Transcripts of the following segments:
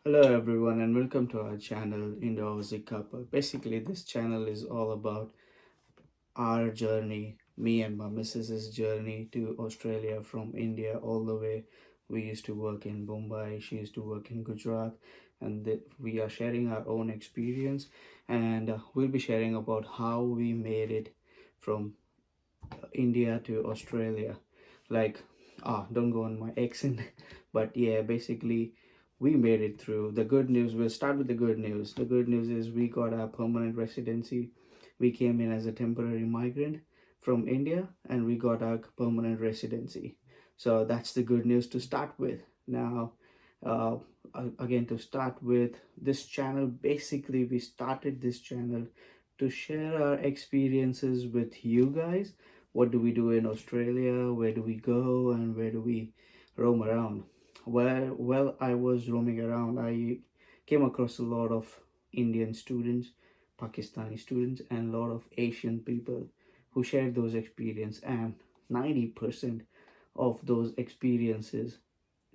Hello everyone and welcome to our channel Indo Aussie Couple. Basically this channel is all about our journey, me and my missus's journey to Australia from India all the way. We used to work in Mumbai, she used to work in Gujarat, and we are sharing our own experience, and we'll be sharing about how we made it from India to Australia. Like, don't go on my accent, but yeah, basically, we made it through. The good news, we'll start with the good news. The good news is we got our permanent residency. We came in as a temporary migrant from India and we got our permanent residency. So that's the good news to start with. Now, uh, again, to start with this channel, basically, we started this channel to share our experiences with you guys. What do we do in Australia? Where do we go and where do we roam around? Well, I was roaming around, I came across a lot of Indian students, Pakistani students, and a lot of Asian people who shared those experiences. And 90% of those experiences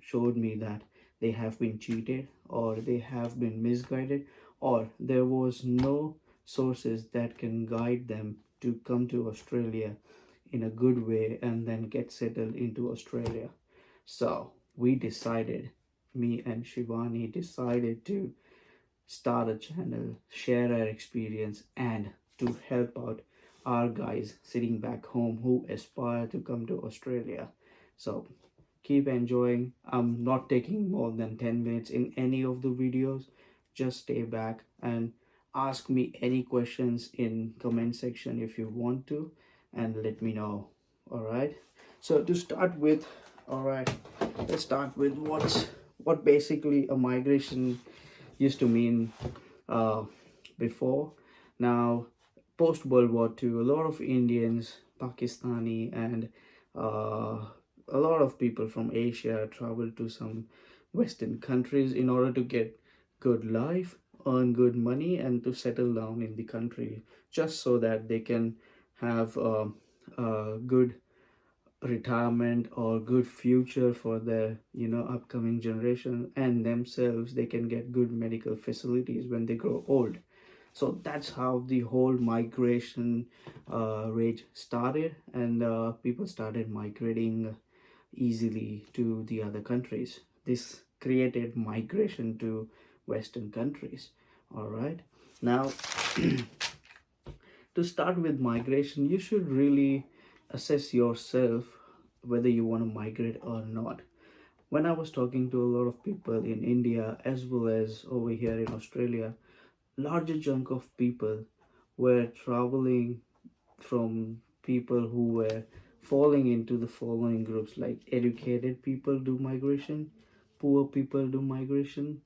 showed me that they have been cheated or they have been misguided, or there was no sources that can guide them to come to Australia in a good way and then get settled into Australia. So we decided, me and Shivani decided to start a channel, share our experience, and to help out our guys sitting back home who aspire to come to Australia. So keep enjoying. I'm not taking more than 10 minutes in any of the videos. Just stay back and ask me any questions in comment section if you want to, and let me know. All right, so to start with, all right, let's start with what basically a migration used to mean uh, before. Now, post World War II, a lot of Indians, Pakistani, and a lot of people from Asia traveled to some Western countries in order to get good life, earn good money, and to settle down in the country, just so that they can have a good retirement or good future for their upcoming generation, and themselves they can get good medical facilities when they grow old. So that's how the whole migration rate started, and people started migrating easily to the other countries. This created migration to Western countries. All right, now to start with migration, you should really assess yourself whether you want to migrate or not. When I was talking to a lot of people in India as well as over here in Australia, larger chunk of people were traveling from people who were falling into the following groups, like educated people do migration, poor people do migration,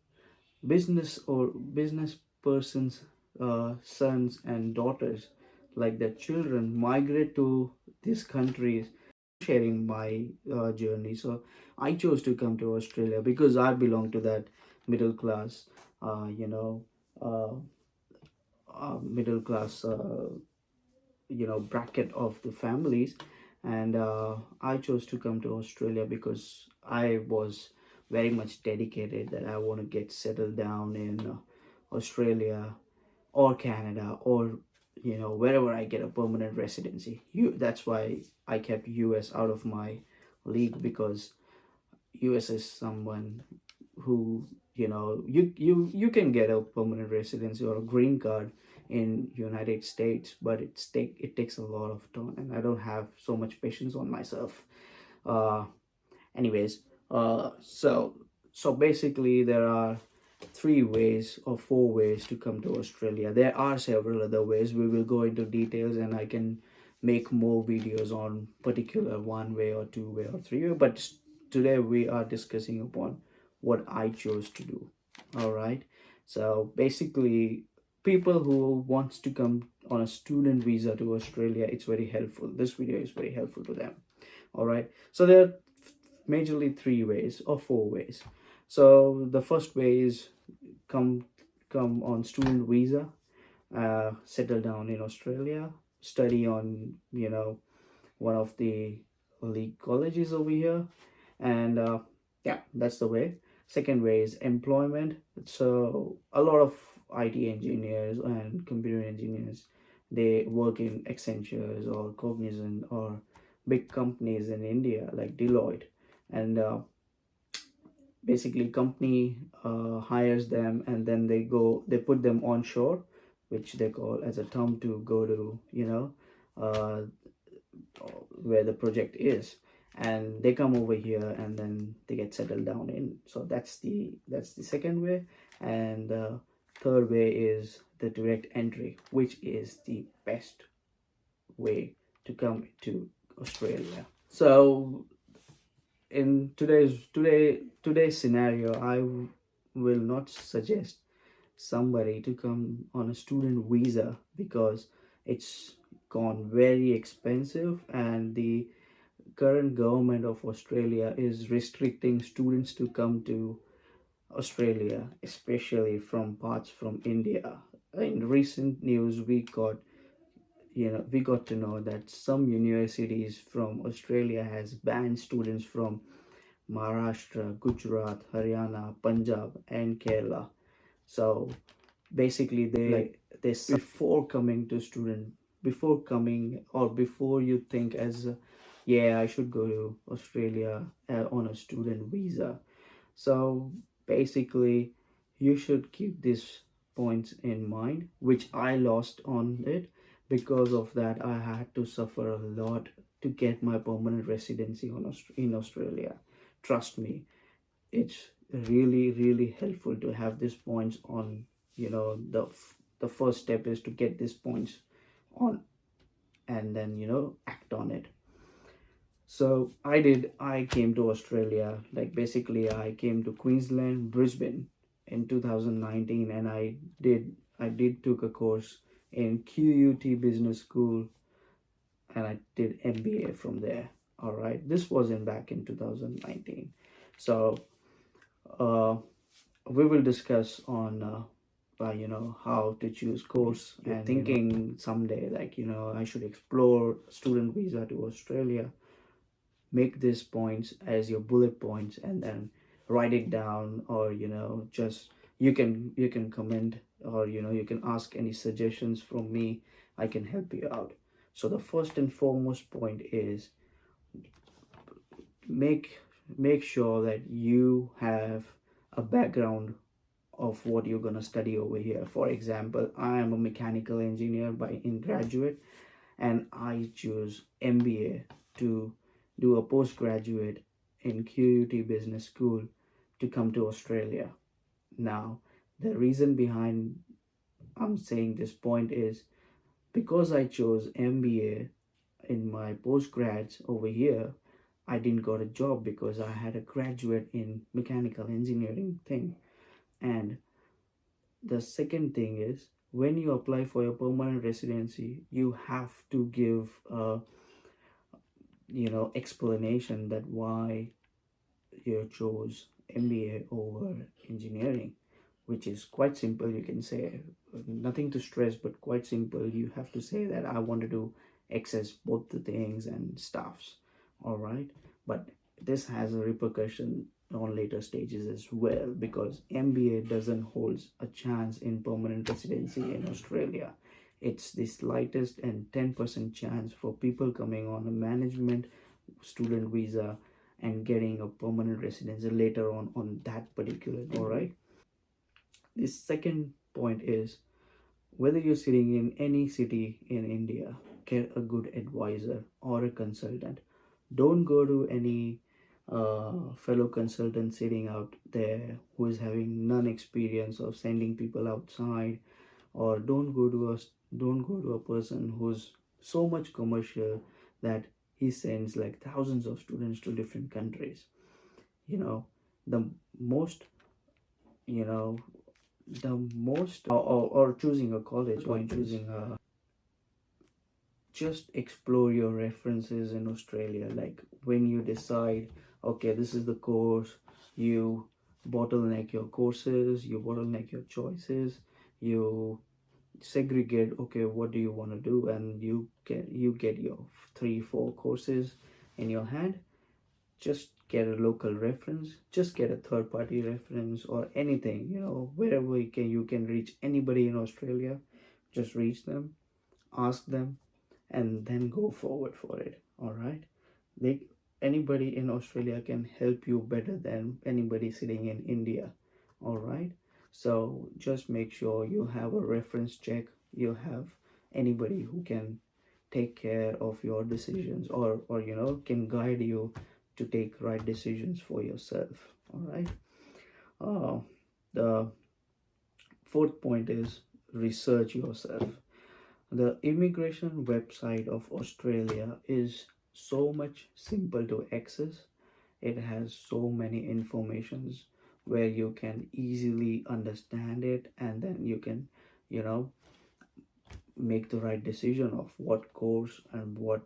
business or business persons sons and daughters, like their children, migrate to these countries. Sharing my journey, so I chose to come to Australia because I belong to that middle class, uh, you know uh, middle class bracket of the families. And I chose to come to Australia because I was very much dedicated that I want to get settled down in Australia or Canada, or wherever I get a permanent residency. That's why I kept US out of my league, because US is someone who, you can get a permanent residency or a green card in United States, but it takes a lot of time, and I don't have so much patience on myself. uh Anyways, so basically there are three ways or four ways to come to Australia. There are several other ways. We will go into details, and I can make more videos on particular one way or two way or three way, but today we are discussing upon what I chose to do. All right, so basically, people who wants to come on a student visa to Australia, it's very helpful. This video is very helpful to them. All right, so there are majorly three ways or four ways. So the first way is come come on student visa, settle down in Australia, study on one of the elite colleges over here, and yeah, that's the way. Second way is employment. So a lot of IT engineers and computer engineers, they work in Accentures or Cognizant or big companies in India like Deloitte, and basically company hires them, and then they put them onshore, which they call as a term to go to, uh, where the project is, and they come over here and then they get settled down in. So that's the second way. And third way is the direct entry, which is the best way to come to Australia. So in today's scenario, will not suggest somebody to come on a student visa because it's gone very expensive, and the current government of Australia is restricting students to come to Australia, especially from parts from India. In recent news, we got to know that some universities from Australia has banned students from Maharashtra, Gujarat, Haryana, Punjab, and Kerala. So basically, before coming to student, before coming or before you think as, yeah, I should go to Australia on a student visa. So basically, you should keep these points in mind, which I lost on it. Because of that, I had to suffer a lot to get my permanent residency in Australia. Trust me, it's really, really helpful to have these points on. The first step is to get these points on, and then act on it. So I came to Australia, like basically I came to Queensland, Brisbane in 2019, and I did took a course in QUT Business School, and I did MBA from there. All right, this was in back in 2019. So uh, we will discuss on how to choose course. You're and thinking someday, like, I should explore student visa to Australia. Make these points as your bullet points and then write it down, or just you can comment, or you can ask any suggestions from me. I can help you out. So the first and foremost point is make make sure that you have a background of what you're going to study over here. For example, I am a mechanical engineer by in graduate, and I choose MBA to do a postgraduate in QUT Business School to come to Australia. Now, the reason behind I'm saying this point is because I chose MBA in my postgrads over here, I didn't got a job because I had a graduate in mechanical engineering thing. And the second thing is when you apply for your permanent residency, you have to give a explanation that why you chose MBA over engineering, which is quite simple. You can say nothing to stress, but quite simple. You have to say that I wanted to access both the things and stuffs. All right, but this has a repercussion on later stages as well, because MBA doesn't hold a chance in permanent residency in Australia. It's the slightest and 10% chance for people coming on a management student visa and getting a permanent residency later on that particular. All right, the second point is whether you're sitting in any city in India, get a good advisor or a consultant. Don't go to any fellow consultant sitting out there who is having none experience of sending people outside, or don't go to a person who's so much commercial that he sends like thousands of students to different countries. you know the most you know the most or choosing a college or choosing a just explore your references in Australia. Like when you decide, okay, this is the course, you bottleneck your courses, you bottleneck your choices, you segregate, okay, what do you want to do, and you get your 3 4 courses in your hand. Just get a local reference, just get a third party reference or anything, wherever you can reach anybody in Australia. Just reach them, ask them, and then go forward for it. All right, they anybody in Australia can help you better than anybody sitting in India. All right, so just make sure you have a reference check, you have anybody who can take care of your decisions, or can guide you to take right decisions for yourself. All right. The fourth point is research yourself. The immigration website of Australia is so much simple to access. It has so many informations where you can easily understand it, and then you can, you know, make the right decision of what course and what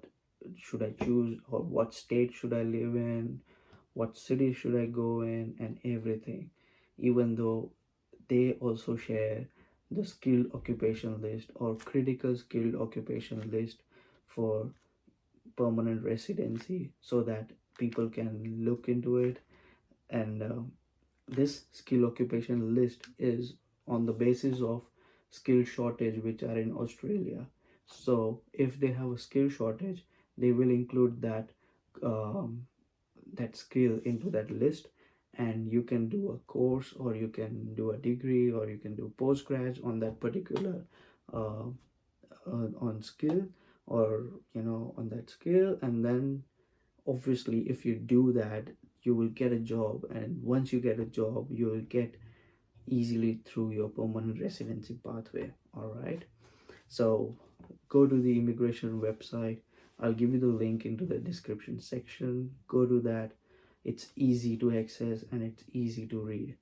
should I choose, or what state should I live in, what city should I go in, and everything. Even though they also share the skilled occupation list or critical skilled occupation list for permanent residency, so that people can look into it. And this skill occupation list is on the basis of skill shortage which are in Australia. So if they have a skill shortage, they will include um, that skill into that list, and you can do a course, or you can do a degree, or you can do postgrad on that particular uh, on skill, or on that skill. And then obviously if you do that, you will get a job, and once you get a job, you will get easily through your permanent residency pathway. All right, so go to the immigration website. I'll give you the link into the description section. Go to that. It's easy to access and it's easy to read.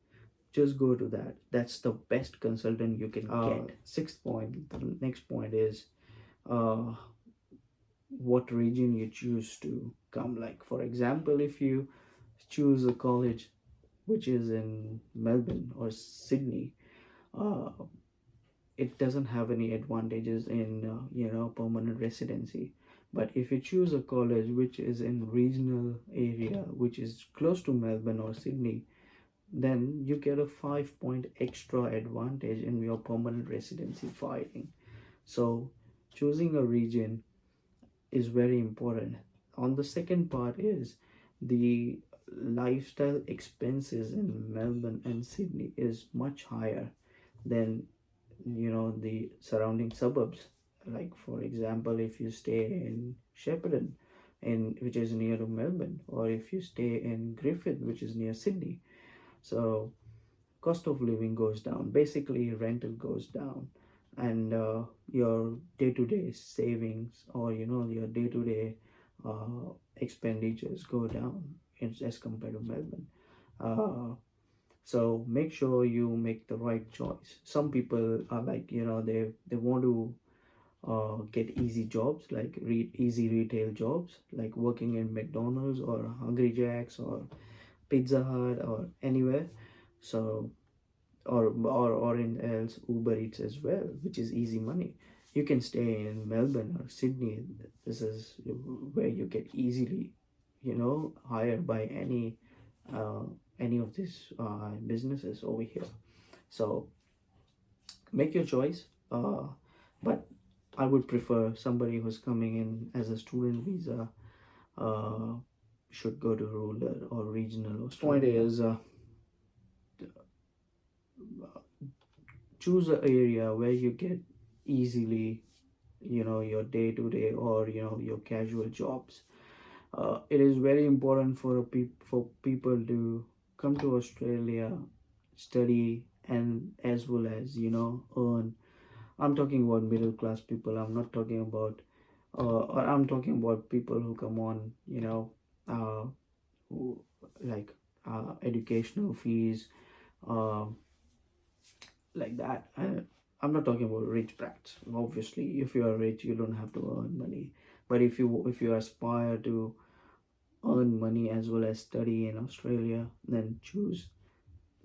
Just go to that. That's the best consultant you can get. Sixth point, the next point is uh, what region you choose to come. Like, for example, if you choose a college which is in Melbourne or Sydney, uh, it doesn't have any advantages in permanent residency. But if you choose a college which is in regional area, which is close to Melbourne or Sydney, then you get a 5 point extra advantage in your permanent residency filing. So choosing a region is very important. On the second part is the lifestyle expenses in Melbourne and Sydney is much higher than the surrounding suburbs. Like, for example, if you stay in Shepparton, which is near to Melbourne, or if you stay in Griffith, which is near Sydney, so cost of living goes down, basically rental goes down, and your day-to-day savings, or your day-to-day expenditures go down as compared to Melbourne. So make sure you make the right choice. Some people are like, they want to get easy jobs, like easy retail jobs, like working in McDonald's or Hungry Jacks or Pizza Hut or anywhere. So or in else Uber Eats as well, which is easy money. You can stay in Melbourne or Sydney. This is where you get easily, hired by uh, any of these businesses over here. So make your choice. But I would prefer somebody who's coming in as a student visa uh, should go to rural or regional Australia. Point is, choose an area where you get easily, your day to day, or your casual jobs. It is very important for people to come to Australia, study, and as well as earn. I'm talking about middle class people. I'm not talking about or I'm talking about people who come on, uh, who, like educational fees, uh, like that. I'm not talking about rich brats. Obviously, if you are rich, you don't have to earn money. But if you aspire to earn money as well as study in Australia, then choose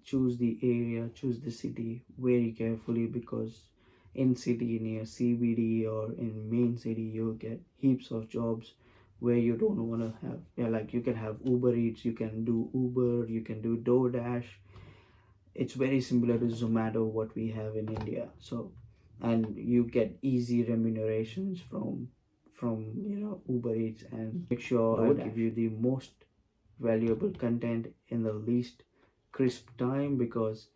the area, choose the city very carefully, because in city near CBD or in main city you'll get heaps of jobs where you don't want to have, yeah, like you can have Uber Eats, you can do Uber, you can do DoorDash. It's very similar to Zomato what we have in India. So, and you get easy remunerations from Uber Eats, and make sure I give you the most valuable content in the least crisp time, because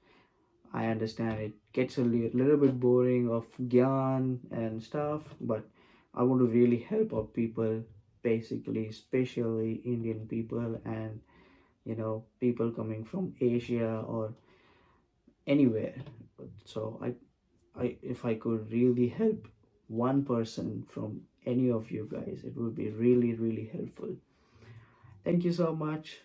I understand it gets a little bit boring of gyan and stuff, but I want to really help out people, basically, especially Indian people, and people coming from Asia or anywhere. So if I could really help one person from any of you guys, it would be really, really helpful. Thank you so much.